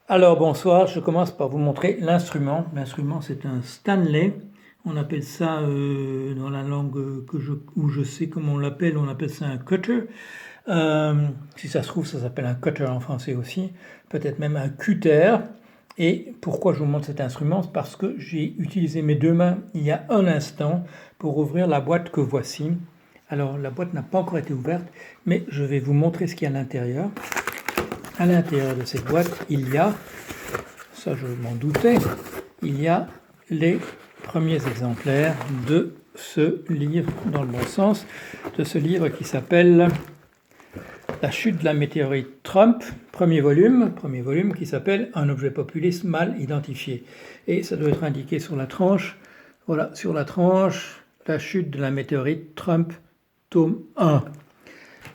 Alors bonsoir, je commence par vous montrer l'instrument. L'instrument c'est un Stanley. On appelle ça dans la langue où je sais comment on appelle ça un cutter. Si ça se trouve, ça s'appelle un cutter en français aussi, peut-être même un cutter. Et pourquoi je vous montre cet instrument? C'est parce que j'ai utilisé mes deux mains il y a un instant pour ouvrir la boîte que voici. Alors la boîte n'a pas encore été ouverte, mais je vais vous montrer ce qu'il y a à l'intérieur. À l'intérieur de cette boîte, il y a, ça je m'en doutais, il y a les premiers exemplaires de ce livre, dans le bon sens, de ce livre qui s'appelle La chute de la météorite Trump, premier volume qui s'appelle Un objet populiste mal identifié. Et ça doit être indiqué sur la tranche, voilà, sur la tranche, La chute de la météorite Trump, tome 1.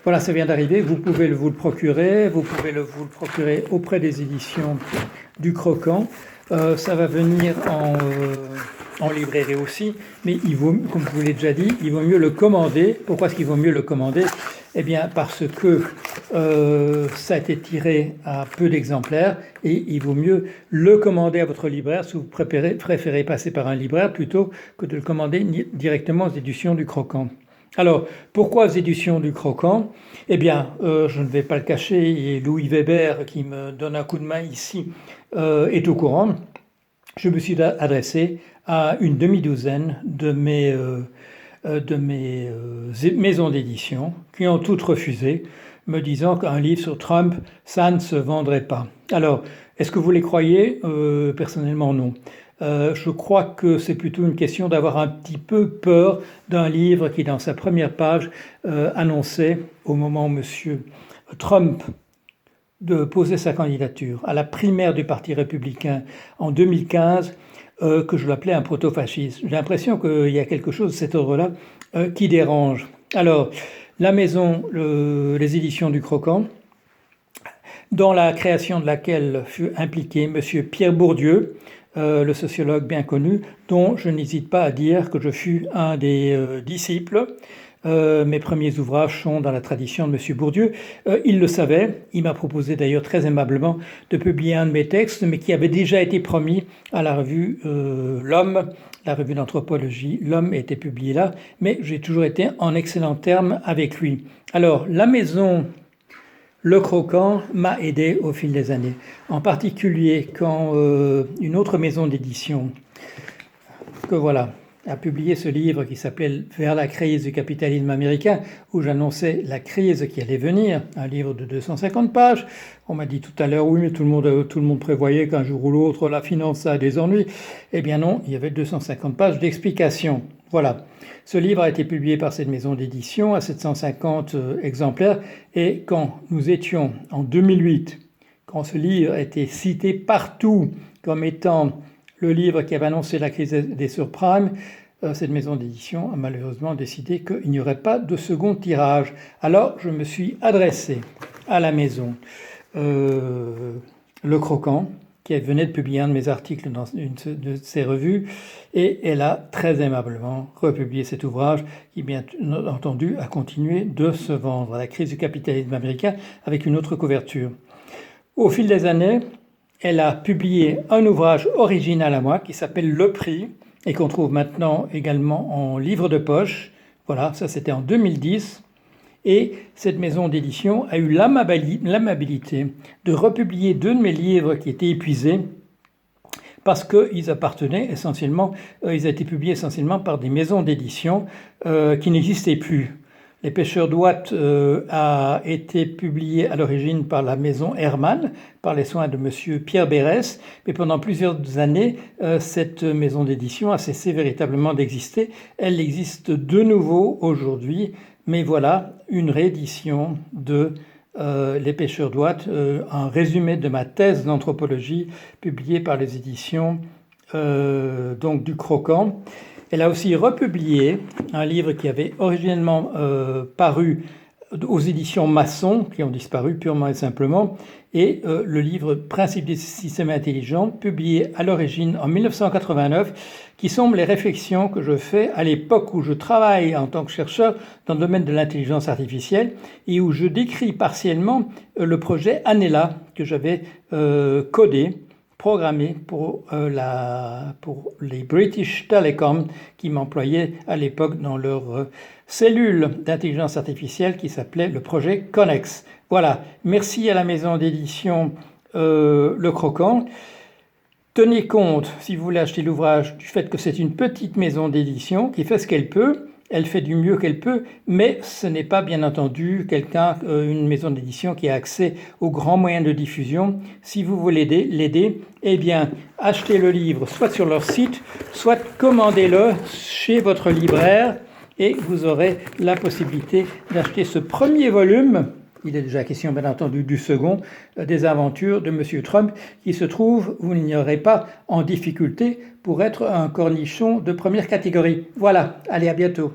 Voilà, ça vient d'arriver, vous pouvez vous le procurer, vous pouvez vous le procurer auprès des éditions du Croquant. Ça va venir en librairie aussi, mais il vaut, comme je vous l'ai déjà dit, il vaut mieux le commander. Pourquoi est-ce qu'il vaut mieux le commander? Eh bien parce que ça a été tiré à peu d'exemplaires et il vaut mieux le commander à votre libraire si vous préférez passer par un libraire plutôt que de le commander directement aux éditions du Croquant. Alors, pourquoi aux éditions du Croquant? Eh bien, je ne vais pas le cacher, et Louis Weber, qui me donne un coup de main ici, est au courant. Je me suis adressé à une demi-douzaine de mes maisons d'édition qui ont toutes refusé, me disant qu'un livre sur Trump, ça ne se vendrait pas. Alors, est-ce que vous les croyez? Personnellement, non. Je crois que c'est plutôt une question d'avoir un petit peu peur d'un livre qui, dans sa première page, annonçait, au moment où M. Trump posait sa candidature à la primaire du Parti républicain en 2015, que je l'appelais un proto-fasciste. J'ai l'impression qu'il y a quelque chose de cet ordre-là qui dérange. Alors, la maison, les éditions du Croquant, dans la création de laquelle fut impliqué M. Pierre Bourdieu, le sociologue bien connu, dont je n'hésite pas à dire que je fus un des disciples. Mes premiers ouvrages sont dans la tradition de M. Bourdieu. Il le savait, il m'a proposé d'ailleurs très aimablement de publier un de mes textes, mais qui avait déjà été promis à la revue L'Homme, la revue d'anthropologie. L'Homme était publié là, mais j'ai toujours été en excellents termes avec lui. Alors, la maison Le Croquant m'a aidé au fil des années, en particulier quand une autre maison d'édition, que voilà, a publié ce livre qui s'appelle Vers la crise du capitalisme américain, où j'annonçais la crise qui allait venir, un livre de 250 pages. On m'a dit tout à l'heure, oui, mais tout le monde prévoyait qu'un jour ou l'autre, la finance, ça a des ennuis. Eh bien non, il y avait 250 pages d'explications. Voilà. Ce livre a été publié par cette maison d'édition à 750 exemplaires. Et quand nous étions en 2008, quand ce livre a été cité partout comme étant le livre qui avait annoncé la crise des subprimes, cette maison d'édition a malheureusement décidé qu'il n'y aurait pas de second tirage. Alors je me suis adressé à la maison Le Croquant, qui venait de publier un de mes articles dans une de ses revues, et elle a très aimablement republié cet ouvrage qui, bien entendu, a continué de se vendre. La crise du capitalisme américain avec une autre couverture. Au fil des années, elle a publié un ouvrage original à moi qui s'appelle Le Prix et qu'on trouve maintenant également en livre de poche. Voilà, ça c'était en 2010. Et cette maison d'édition a eu l'amabilité de republier deux de mes livres qui étaient épuisés parce qu'ils appartenaient essentiellement, ils ont été publiés essentiellement par des maisons d'édition qui n'existaient plus. Les Pêcheurs d'Ouate a été publié à l'origine par la maison Hermann, par les soins de M. Pierre Bérès, mais pendant plusieurs années, cette maison d'édition a cessé véritablement d'exister. Elle existe de nouveau aujourd'hui, mais voilà une réédition de Les Pêcheurs d'Ouate, un résumé de ma thèse d'anthropologie publiée par les éditions donc du Croquant. Elle a aussi republié un livre qui avait originellement paru aux éditions Masson, qui ont disparu purement et simplement, et le livre Principes des systèmes intelligents, publié à l'origine en 1989, qui sont les réflexions que je fais à l'époque où je travaille en tant que chercheur dans le domaine de l'intelligence artificielle et où je décris partiellement le projet Anela que j'avais codé, programmé pour les British Telecom qui m'employaient à l'époque dans leur cellule d'intelligence artificielle qui s'appelait le projet Connex. Voilà, merci à la maison d'édition Le Croquant. Tenez compte, si vous voulez acheter l'ouvrage, du fait que c'est une petite maison d'édition qui fait ce qu'elle peut. Elle fait du mieux qu'elle peut, mais ce n'est pas bien entendu une maison d'édition qui a accès aux grands moyens de diffusion. Si vous voulez l'aider, eh bien, achetez le livre soit sur leur site, soit commandez-le chez votre libraire et vous aurez la possibilité d'acheter ce premier volume. Il est déjà question, bien entendu, du second, des aventures de M. Trump, qui se trouve, vous n'ignorez pas, en difficulté pour être un cornichon de première catégorie. Voilà, allez, à bientôt.